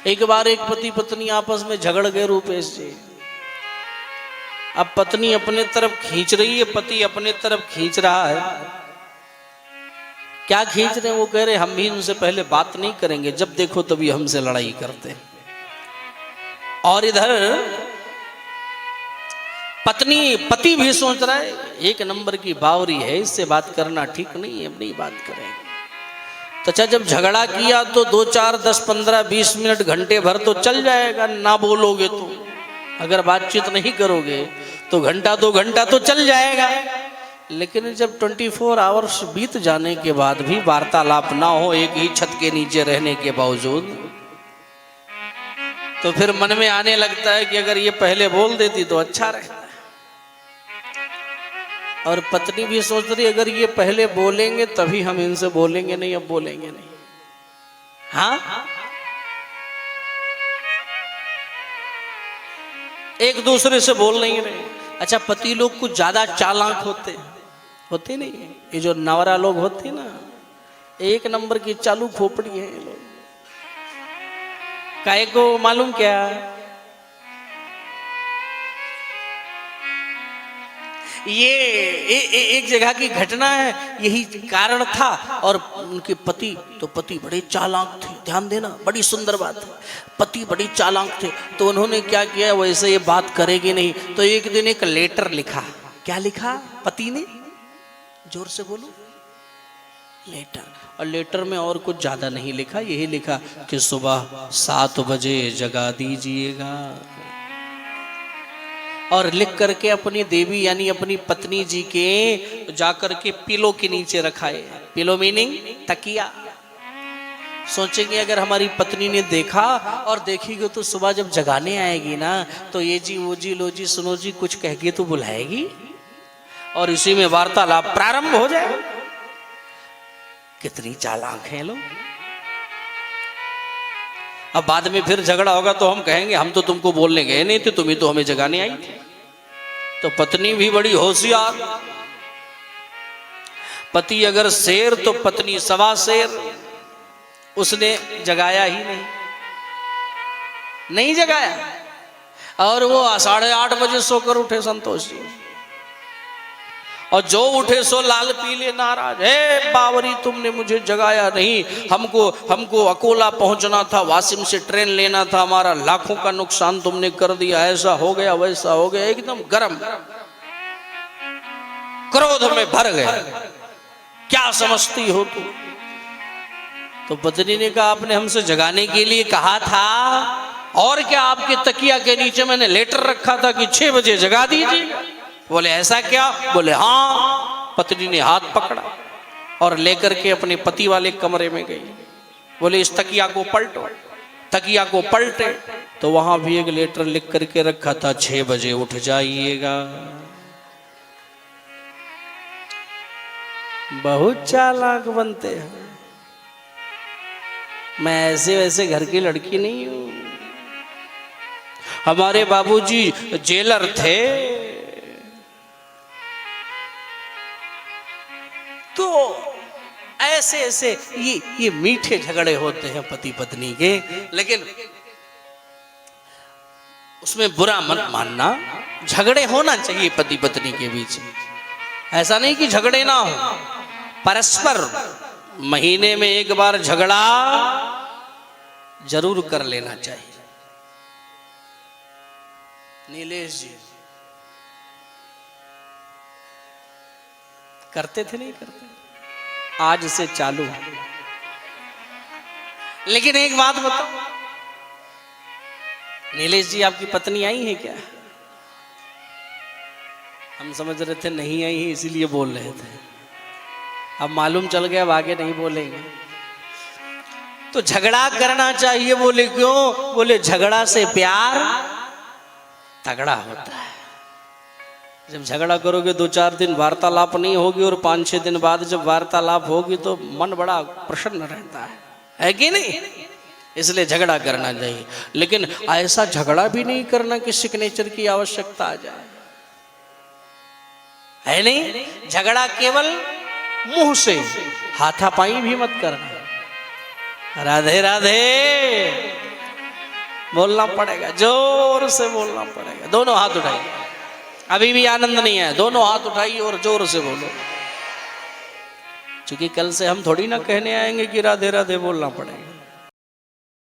एक बार एक पति पत्नी आपस में झगड़ गए रूपेश जी। अब पत्नी अपने तरफ खींच रही है, पति अपने तरफ खींच रहा है। क्या खींच रहे हैं? वो कह रहे हम भी उनसे पहले बात नहीं करेंगे, जब देखो तभी हमसे लड़ाई करते। और इधर पति भी सोच रहा है एक नंबर की बावरी है, इससे बात करना ठीक नहीं है, नहीं बात करेंगे। तो अच्छा, जब झगड़ा किया तो 2 4 10 15 20 मिनट घंटे भर तो चल जाएगा, ना बोलोगे तो। अगर बातचीत नहीं करोगे तो घंटा 2 घंटा तो चल जाएगा। लेकिन जब 24 आवर्स बीत जाने के बाद भी वार्तालाप ना हो, एक ही छत के नीचे रहने के बावजूद, तो फिर मन में आने लगता है कि अगर ये पहले बोल देती तो अच्छा रहता। और पत्नी भी सोच रही अगर ये पहले बोलेंगे तभी हम इनसे बोलेंगे, नहीं अब बोलेंगे नहीं। हाँ, एक दूसरे से बोल नहीं रहे। अच्छा, पति लोग कुछ ज्यादा चालाक होते नहीं। ये जो नवरा लोग होते ना, एक नंबर की चालू खोपड़ी है ये लोग। काहे को मालूम क्या? ये एक जगह की घटना है, यही कारण था। और उनके पति बड़े चालाक थे। ध्यान देना, बड़ी सुंदर बात है। पति बड़ी चालाक थे, तो उन्होंने क्या किया, वैसे ये बात करेगी नहीं, तो एक दिन एक लेटर लिखा। क्या लिखा पति ने? जोर से बोलो। लेटर। और लेटर में और कुछ ज्यादा नहीं लिखा, यही लिखा कि सुबह 7 बजे जगा दीजिएगा। और लिख करके अपनी देवी यानी अपनी पत्नी जी के जाकर के पिलो के नीचे रखाए। पिलो मीनिंग तकिया। सोचेंगे अगर हमारी पत्नी ने देखा और देखेगी तो सुबह जब जगाने आएगी ना, तो ये जी वो जी लो जी सुनो जी कुछ कह के तो बुलाएगी और इसी में वार्तालाप प्रारंभ हो जाए। कितनी चालाक हैं लोग। अब बाद में फिर झगड़ा होगा तो हम कहेंगे हम तो तुमको बोलने गए नहीं थे, तुम ही तो हमें जगाने आई थी। तो पत्नी भी बड़ी होशियार। पति अगर शेर तो पत्नी 1.25 शेर। उसने जगाया ही नहीं जगाया। और वो 8:30 बजे सोकर उठे संतोष जी। और जो उठे सो लाल पीले नाराज। हे बावरी, तुमने मुझे जगाया नहीं, हमको अकोला पहुंचना था, वासिम से ट्रेन लेना था, हमारा लाखों का नुकसान तुमने कर दिया, ऐसा हो गया वैसा हो गया। एकदम गरम, क्रोध में भर गए। क्या समझती हो तुम? तो पत्नी ने कहा आपने हमसे जगाने के लिए कहा था, और क्या आपके तकिया के नीचे मैंने लेटर रखा था कि 6 बजे जगा दीजिए। बोले ऐसा क्या? बोले हाँ। पत्नी ने हाथ पकड़ा और लेकर के अपने पति वाले कमरे में गई। बोले इस तकिया को पलटो। तकिया को पलटे तो वहां भी एक लेटर लिख करके रखा था, 6 बजे उठ जाइएगा। बहुत चालाक बनते हैं। मैं ऐसे वैसे घर की लड़की नहीं हूं। हमारे बाबूजी जेलर थे, तो ऐसे ऐसे ये मीठे झगड़े होते हैं पति पत्नी के। लेकिन उसमें बुरा मत मानना, झगड़े होना चाहिए पति पत्नी के बीच। ऐसा नहीं कि झगड़े ना हो, परस्पर महीने में एक बार झगड़ा जरूर कर लेना चाहिए। नीलेश जी करते थे नहीं करते? आज से चालू। लेकिन एक बात बताओ, नीलेश जी आपकी पत्नी आई है क्या? हम समझ रहे थे नहीं आई है इसीलिए बोल रहे थे। अब मालूम चल गया अब आगे नहीं बोलेंगे। तो झगड़ा करना चाहिए। बोले क्यों? बोले झगड़ा से प्यार तगड़ा होता है। जब झगड़ा करोगे 2 4 दिन वार्तालाप नहीं होगी और 5 6 दिन बाद जब वार्तालाप होगी तो मन बड़ा प्रसन्न रहता है कि नहीं? इसलिए झगड़ा करना चाहिए। लेकिन ऐसा झगड़ा भी नहीं करना कि सिग्नेचर की आवश्यकता आ जाए, है नहीं? झगड़ा केवल मुंह से, हाथापाई भी मत करना। राधे राधे। बोलना पड़ेगा, जोर से बोलना पड़ेगा। दोनों हाथ उठाइए, अभी भी आनंद नहीं है, दोनों हाथ उठाइए और जोर से बोलो, क्योंकि कल से हम थोड़ी ना कहने आएंगे कि राधे राधे बोलना पड़ेगा।